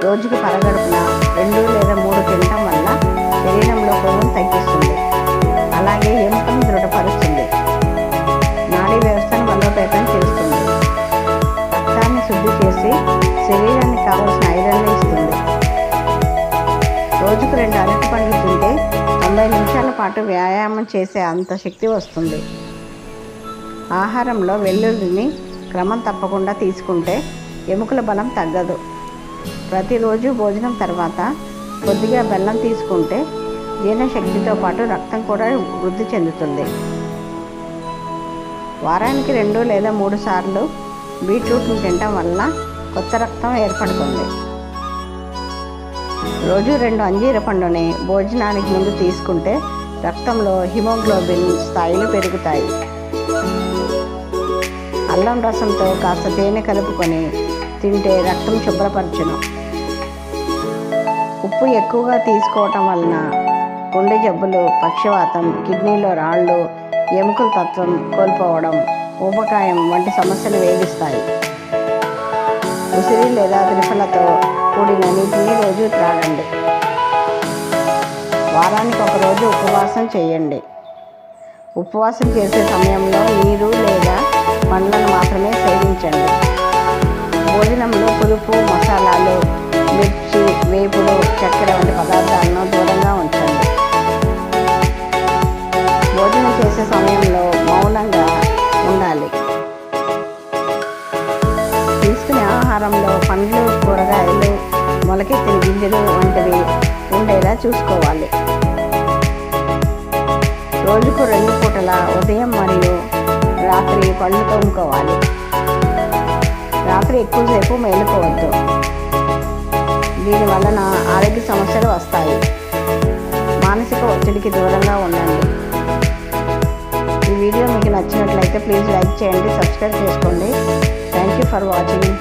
రోజుకి పరగడుపున 2 లేదా 3 తినటం వల్ల శరీరంలో కొవ్వును తగ్గిస్తుంది. అలాగే ఎముకను దృఢపరుస్తుంది. నాడీ వ్యవస్థను బలోపేతం చేస్తుంది. రక్తాన్ని శుద్ధి చేసి శరీరానికి కావలసిన ఐరన్ ఇస్తుంది. రోజుకు 2 అరటి పండ్లు తింటే 90 నిమిషాల పాటు వ్యాయామం చేసే అంత శక్తి వస్తుంది. ఆహారంలో వెల్లుల్లిని క్రమం తప్పకుండా తీసుకుంటే ఎముకల బలం తగ్గదు. ప్రతిరోజు భోజనం తర్వాత కొద్దిగా బెల్లం తీసుకుంటే జీర్ణశక్తితో పాటు రక్తం కూడా వృద్ధి చెందుతుంది. వారానికి 2 లేదా 3 సార్లు బీట్రూట్ను తినటం వల్ల కొత్త రక్తం ఏర్పడుతుంది. రోజు 2 అంజీర పండుని భోజనానికి ముందు తీసుకుంటే రక్తంలో హిమోగ్లోబిన్ స్థాయిలు పెరుగుతాయి. అల్లం రసంతో కాస్త తేనె కలుపుకొని తింటే రక్తం శుభ్రపరచును. ఉప్పు ఎక్కువగా తీసుకోవటం వలన గుండె జబ్బులు, పక్షవాతం, కిడ్నీలో రాళ్ళు, ఎముకల తత్వం కోల్పోవడం, ఊబకాయం వంటి సమస్యలు వేధిస్తాయి. ఉసిరి లేదా త్రిఫలతో కూడిన నీటిని రోజు త్రాగండి. వారానికి 1 రోజు ఉపవాసం చేయండి. ఉపవాసం చేసే సమయంలో నీరు లేదా పండ్లను మాత్రమే సేవించండి. భోజనంలో పులుపు, మసాలాలు, మిర్చి, వేపుడు, చక్కెర వంటి పదార్థాలను దూరంగా ఉంచండి. భోజనం చేసే సమయంలో మౌనంగా ఉండాలి. తీసుకునే ఆహారంలో పండ్లు, కూరగాయలు, మొలకెత్తిన గింజలు వంటివి ఉండేలా చూసుకోవాలి. రోజుకు 2 పూటల ఉదయం మరియు రాత్రి పళ్ళు తోముకోవాలి. రాత్రి ఎక్కువసేపు మేలుకోవద్దు. దీనివలన ఆరోగ్య సమస్యలు వస్తాయి. మానసిక ఒత్తిడికి దూరంగా ఉండండి. ఈ వీడియో మీకు నచ్చినట్లయితే ప్లీజ్ లైక్ చేయండి, సబ్స్క్రైబ్ చేసుకోండి. Thank you for watching.